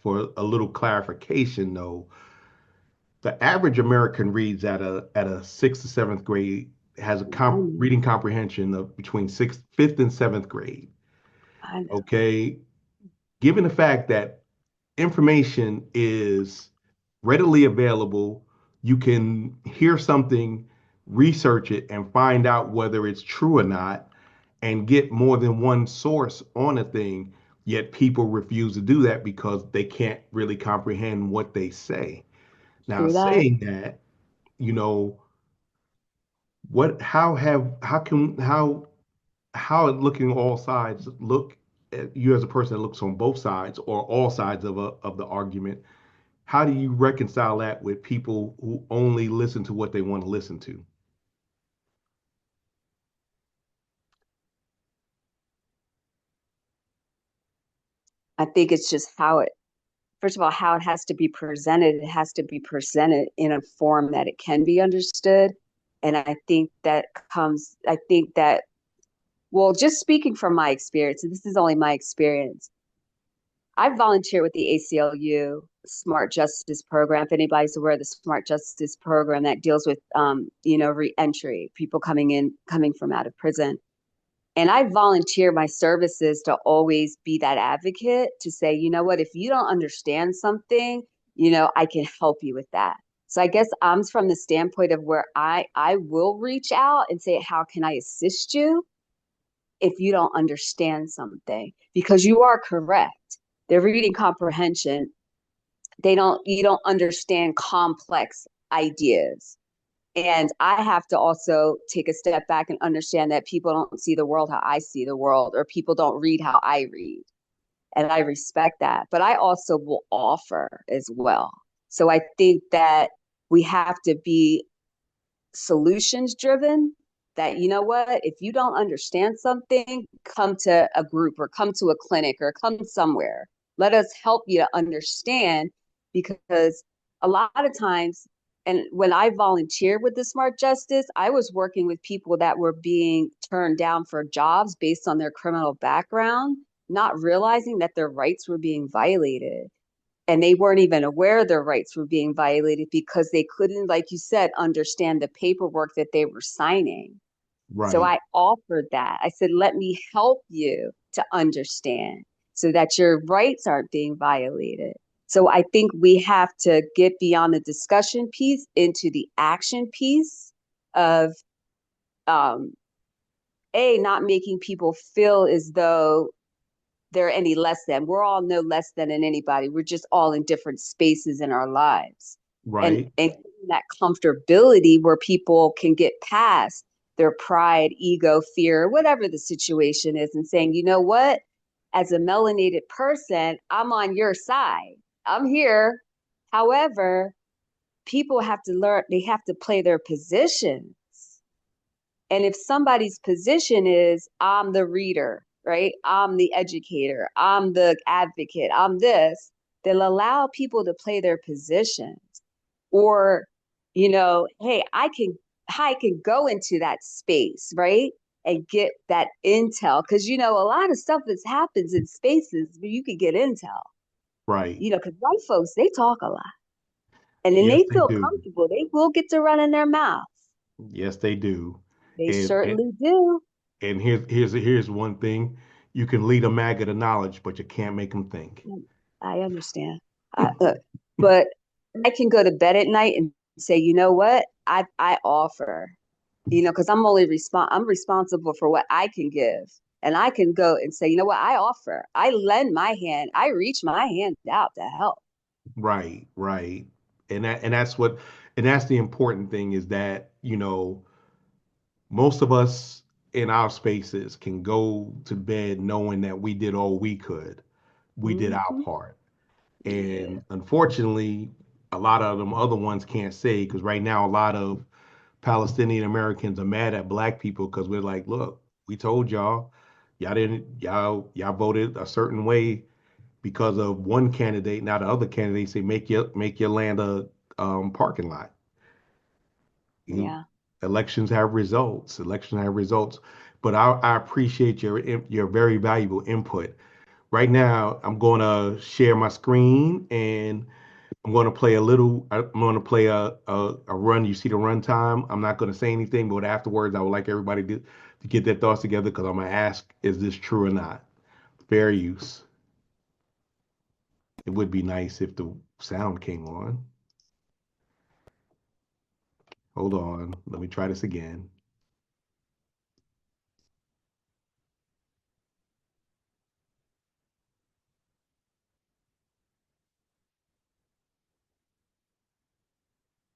for a little clarification though, the average American reads at a sixth to seventh grade, has a I know. reading comprehension of between sixth, fifth, and seventh grade. I know. Okay, given the fact that information is readily available, you can hear something, research it, and find out whether it's true or not, and get more than one source on a thing. Yet people refuse to do that because they can't really comprehend what they say. Now, True that. saying that, you know, how looking all sides look at you as a person that looks on both sides or all sides of the argument, how do you reconcile that with people who only listen to what they want to listen to? I think it's just first of all, how it has to be presented. It has to be presented in a form that it can be understood. And I think that, well, just speaking from my experience, and this is only my experience, I volunteer with the ACLU Smart Justice Program. If anybody's aware of the Smart Justice Program that deals with, reentry, people coming from out of prison. And I volunteer my services to always be that advocate to say, you know what, if you don't understand something, I can help you with that. So I guess I'm from the standpoint of where I will reach out and say, how can I assist you if you don't understand something? Because you are correct. Their reading comprehension, you don't understand complex ideas. And I have to also take a step back and understand that people don't see the world how I see the world, or people don't read how I read. And I respect that. But I also will offer as well. So I think that we have to be solutions driven. That, you know what, if you don't understand something, come to a group or come to a clinic or come somewhere. Let us help you to understand, because a lot of times, and when I volunteered with the Smart Justice, I was working with people that were being turned down for jobs based on their criminal background, not realizing that their rights were being violated. And they weren't even aware their rights were being violated because they couldn't, like you said, understand the paperwork that they were signing. So Right. I offered that. I said, let me help you to understand so that your rights aren't being violated. So I think we have to get beyond the discussion piece into the action piece of, um, not making people feel as though they're any less than. We're all no less than in anybody. We're just all in different spaces in our lives. Right. And that comfortability where people can get past their pride, ego, fear, whatever the situation is, and saying, you know what? As a melanated person, I'm on your side. I'm here. However, people have to learn, they have to play their positions. And if somebody's position is, I'm the reader, right? I'm the educator, I'm the advocate, I'm this, they'll allow people to play their positions. Or, hey, I can go into that space, right? And get that intel. Because a lot of stuff that happens in spaces where you could get intel, Right. because white folks, they talk a lot. And then Yes, they they feel do. comfortable. They will get to run in their mouth. Yes, they do. They And certainly do. here's one thing: you can lead a maggot to knowledge, but you can't make them think. I understand. But I can go to bed at night and say, you know what? I offer, because I'm responsible for what I can give. And I can go and say, you know what? I offer. I lend my hand. I reach my hand out to help. Right, right. And that's the important thing is that, most of us in our spaces can go to bed knowing that we did all we could. We did our Mm-hmm. part. Yeah. And unfortunately, a lot of them other ones can't say because right now a lot of Palestinian Americans are mad at black people because we're like, look, we told y'all didn't y'all voted a certain way because of one candidate. Now the other candidate say make your land a parking lot. You, Yeah. elections have results. Elections have results. But I appreciate your very valuable input. right now I'm going to share my screen and I'm going to play a little. I'm going to play a run. You see the run time. I'm not going to say anything, but afterwards, I would like everybody to get their thoughts together because I'm going to ask, is this true or not? Fair use. It would be nice if the sound came on. Hold on. Let me try this again.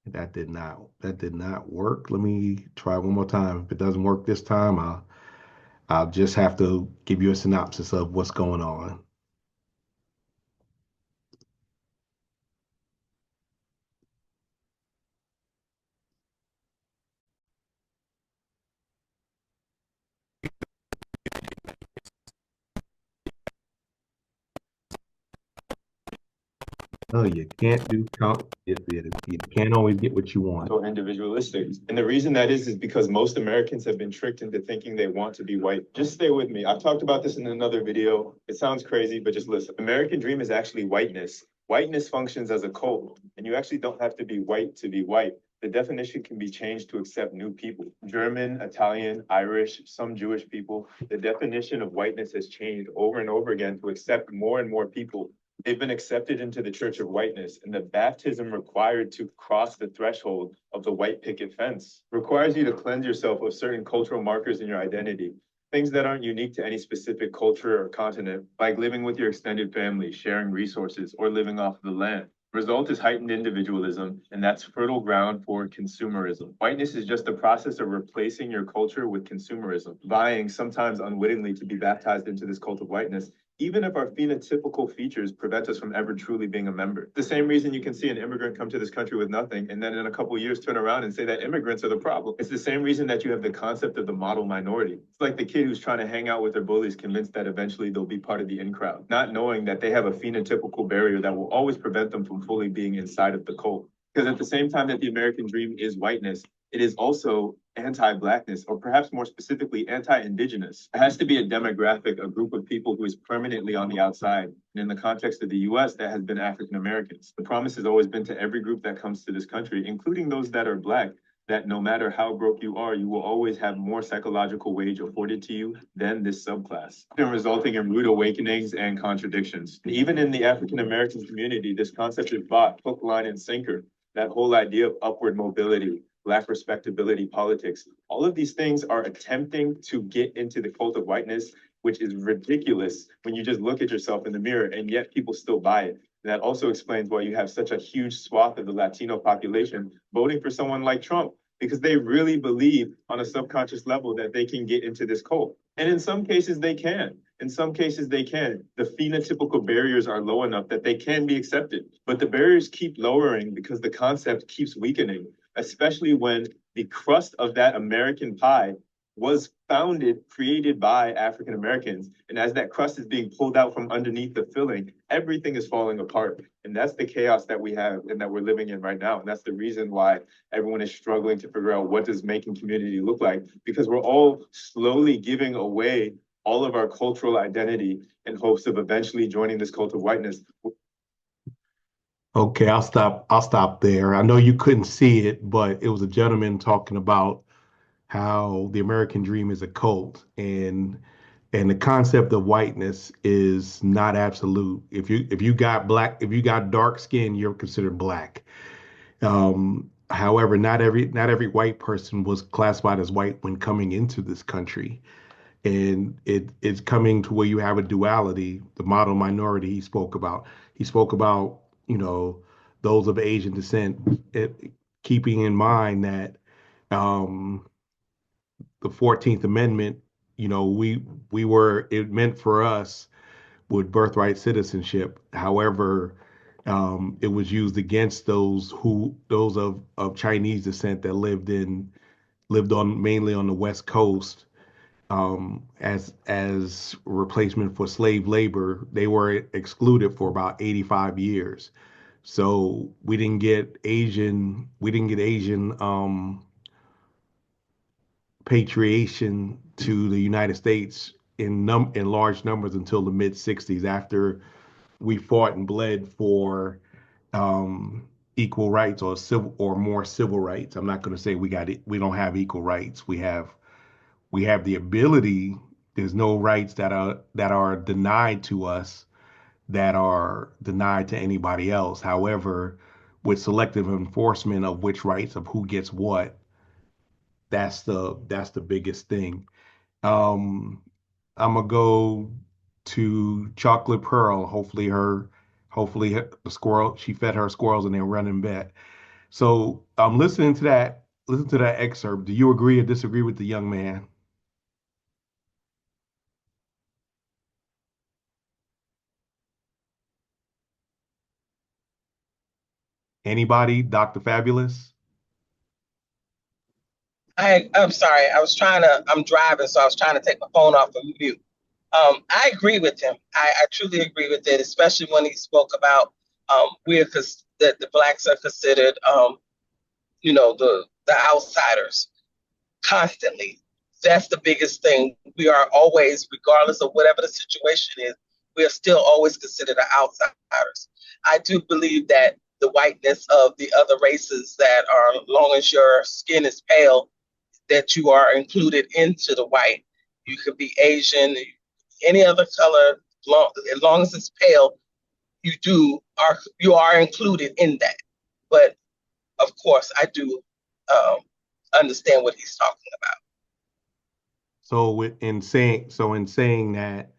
That did not work. Let me try one more time. If it doesn't work this time, I'll just have to give you a synopsis of what's going on. Oh, you can't do count. You can't always get what you want. So individualistic. And the reason that is because most Americans have been tricked into thinking they want to be white. Just stay with me. I've talked about this in another video. It sounds crazy, but just listen. American dream is actually whiteness. Whiteness functions as a code, and you actually don't have to be white to be white. The definition can be changed to accept new people. German, Italian, Irish, some Jewish people. The definition of whiteness has changed over and over again to accept more and more people. They've been accepted into the church of whiteness, and the baptism required to cross the threshold of the white picket fence requires you to cleanse yourself of certain cultural markers in your identity, things that aren't unique to any specific culture or continent, like living with your extended family, sharing resources, or living off the land. Result is heightened individualism, and that's fertile ground for consumerism. Whiteness is just the process of replacing your culture with consumerism, vying sometimes unwittingly to be baptized into this cult of whiteness, even if our phenotypical features prevent us from ever truly being a member. The same reason you can see an immigrant come to this country with nothing and then in a couple of years turn around and say that immigrants are the problem. It's the same reason that you have the concept of the model minority. It's like the kid who's trying to hang out with their bullies, convinced that eventually they'll be part of the in crowd, not knowing that they have a phenotypical barrier that will always prevent them from fully being inside of the cult. Because at the same time that the American dream is whiteness, it is also anti-Blackness, or perhaps more specifically, anti-Indigenous. It has to be a demographic, a group of people who is permanently on the outside. And in the context of the US, that has been African Americans. The promise has always been to every group that comes to this country, including those that are Black, that no matter how broke you are, you will always have more psychological wage afforded to you than this subclass, and resulting in rude awakenings and contradictions. Even in the African American community, this concept is bought hook, line, and sinker. That whole idea of upward mobility, Black respectability politics. All of these things are attempting to get into the cult of whiteness, which is ridiculous when you just look at yourself in the mirror, and yet people still buy it. And that also explains why you have such a huge swath of the Latino population voting for someone like Trump, because they really believe on a subconscious level that they can get into this cult. And in some cases, they can. In some cases, they can. The phenotypical barriers are low enough that they can be accepted. But the barriers keep lowering because the concept keeps weakening, especially when the crust of that American pie was created by African Americans. And as that crust is being pulled out from underneath the filling, everything is falling apart. And that's the chaos that we have and that we're living in right now. And that's the reason why everyone is struggling to figure out what does making community look like, because we're all slowly giving away all of our cultural identity in hopes of eventually joining this cult of whiteness. Okay, I'll stop there. I know you couldn't see it, but it was a gentleman talking about how the American dream is a cult and the concept of whiteness is not absolute. If you got dark skin, you're considered Black. However, not every white person was classified as white when coming into this country. And it's coming to where you have a duality, the model minority he spoke about. He spoke about, those of Asian descent, keeping in mind that um, the 14th Amendment, it meant for us with birthright citizenship. However, it was used against those of Chinese descent that lived on mainly on the West Coast, as replacement for slave labor. They were excluded for about 85 years. So we didn't get Asian patriation to the United States in large numbers until the mid 60s after we fought and bled for um, equal rights or civil or more civil rights. I'm not going to say we don't have equal rights. We have the ability. There's no rights that are denied to us that are denied to anybody else. However, with selective enforcement of which rights of who gets what, that's the biggest thing. Um, I'm gonna go to Chocolate Pearl. Hopefully the squirrel, she fed her squirrels and they're running back. So I'm listening to that. Listen to that excerpt. Do you agree or disagree with the young man? Anybody? Dr. Fabulous? I'm sorry. I'm driving, so I was trying to take my phone off of mute. I agree with him. I truly agree with it, especially when he spoke about that the blacks are considered, the outsiders constantly. That's the biggest thing. We are always, regardless of whatever the situation is, we are still always considered the outsiders. I do believe that the whiteness of the other races that are, as long as your skin is pale, that you are included into the white. You could be Asian, any other color, as long as it's pale, you are included in that. But of course, I do um, understand what he's talking about. In saying that,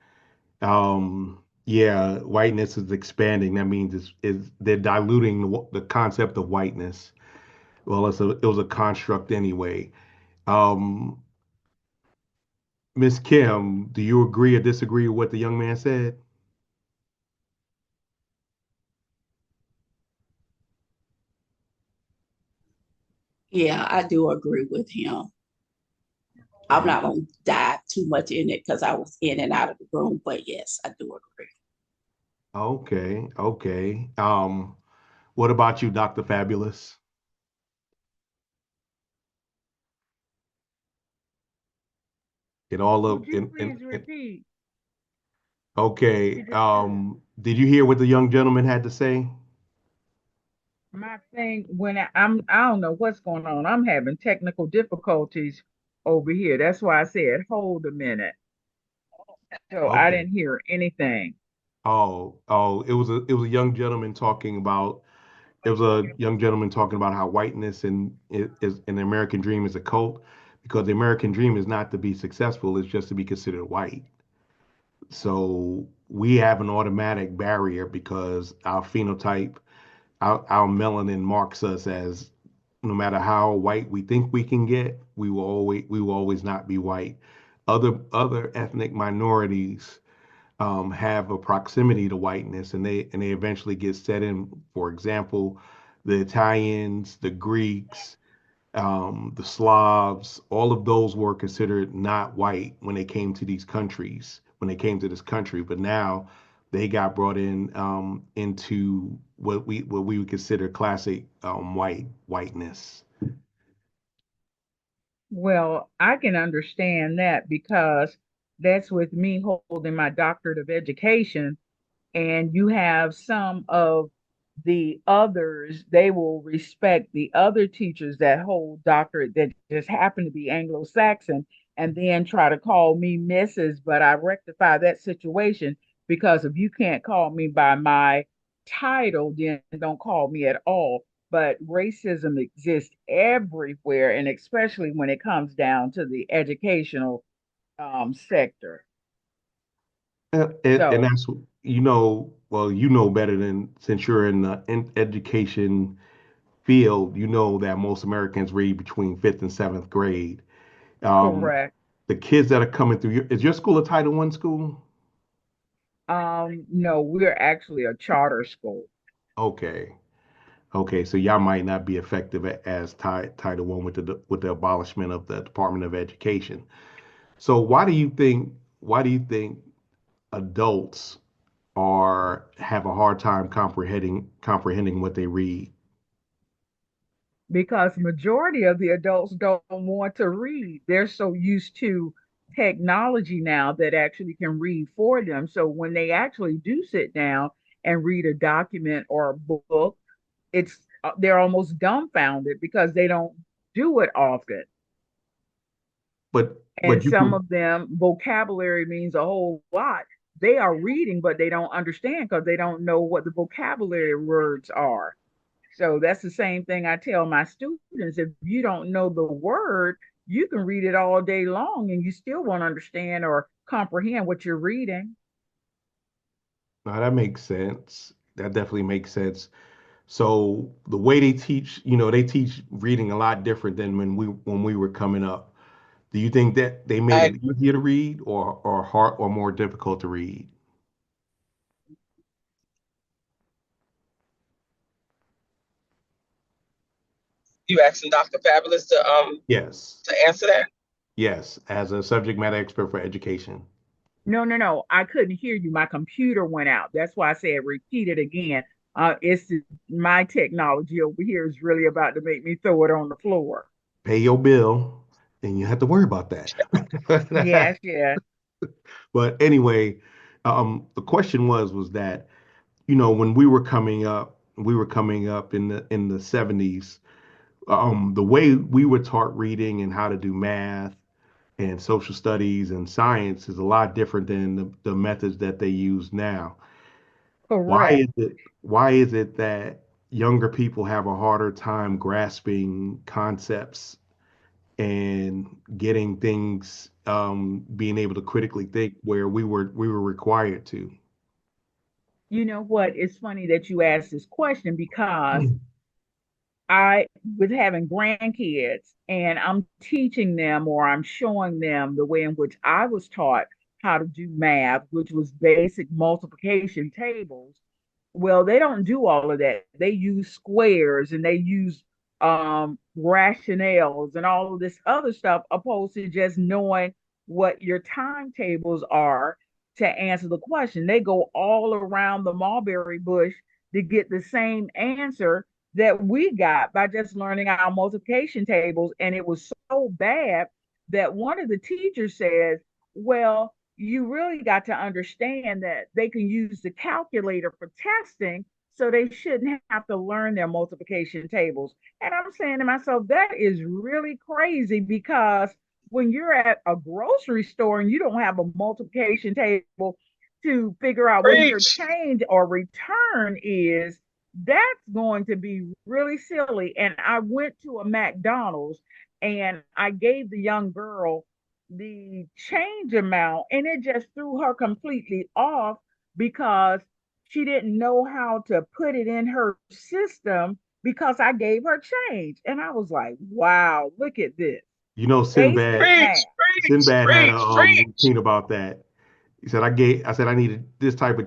yeah, whiteness is expanding. That means is they're diluting the concept of whiteness. Well, it was a construct anyway. Um, Miss Kim, do you agree or disagree with what the young man said? Yeah, I do agree with him. I'm And not going to dive too much in it because I was in and out of the room, but yes, I do agree. okay, okay. What about you, Dr. Fabulous? It all Would up you please repeat? okay. You just Did you hear what the young gentleman had to say? my thing when I don't know what's going on. I'm having technical difficulties over here. That's why I said hold a minute. So I Okay. didn't hear anything. Oh, it was a young gentleman talking about it was a young gentleman talking about how whiteness and is an American dream is a cult because the American dream is not to be successful, it's just to be considered white. So we have an automatic barrier because our phenotype, our melanin marks us as no matter how white we think we can get, we will always not be white. Other ethnic minorities have a proximity to whiteness, and they eventually get set in. For example, the Italians, the Greeks, the Slavs, all of those were considered not white when they came to these countries, when they came to this country. But now they got brought in into what we would consider classic whiteness. Well, I can understand that because that's with me holding my doctorate of education. And you have some of the others, they will respect the other teachers that hold doctorate that just happen to be Anglo-Saxon and then try to call me Mrs. But I rectify that situation because if you can't call me by my title, then don't call me at all. But racism exists everywhere, and especially when it comes down to the educational sector. And So that's well, better than since you're in the education field, you know that most Americans read between fifth and seventh grade. Um, correct. the kids that are coming through, is your school a Title I school? No, we're actually a charter school. Okay, okay, so y'all might not be effective as Title One with the abolishment of the Department of Education. So why do you think adults are have a hard time comprehending what they read? Because majority of the adults don't want to read. They're so used to technology now that actually can read for them. So when they actually do sit down and read a document or a book, it's they're almost dumbfounded because they don't do it often. And but you some can of them, vocabulary means a whole lot. They are reading, but they don't understand because they don't know what the vocabulary words are. So that's the same thing I tell my students. If you don't know the word, you can read it all day long and you still won't understand or comprehend what you're reading. now that makes sense. That definitely makes sense. So the way they teach, they teach reading a lot different than when we were coming up. Do you think that they made I it easier to read or hard or more difficult to read? You asking Dr. Fabulous Yes. to answer that? Yes, as a subject matter expert for education. No, no, no. I couldn't hear you. My computer went out. That's why I said repeat it again. My technology over here is really about to make me throw it on the floor. Pay your bill, and you have to worry about that. Yes, yes. But anyway, the question was that, when we were coming up in the 70s, the way we were taught reading and how to do math and social studies and science is a lot different than the methods that they use now. Why is Correct. it why is it that younger people have a harder time grasping concepts and getting things, being able to critically think where we were required to? You know what? It's funny that you asked this question because I was having grandkids and I'm teaching them or I'm showing them the way in which I was taught how to do math, which was basic multiplication tables. Well, they don't do all of that. They use squares and they use rationales and all of this other stuff, opposed to just knowing what your timetables are to answer the question. They go all around the mulberry bush to get the same answer that we got by just learning our multiplication tables. And it was so bad that one of the teachers says, well, you really got to understand that they can use the calculator for testing, so they shouldn't have to learn their multiplication tables. And I'm saying to myself, that is really crazy because when you're at a grocery store and you don't have a multiplication table to figure out what your Preach. change or return is, that's going to be really silly. And I went to a McDonald's and I gave the young girl the change amount, and it just threw her completely off because she didn't know how to put it in her system because I gave her change. And I was like, wow, look at this You know, basic Sinbad math. Preach, preach, Sinbad had a preach, preach. routine about that. He said I said I needed this type of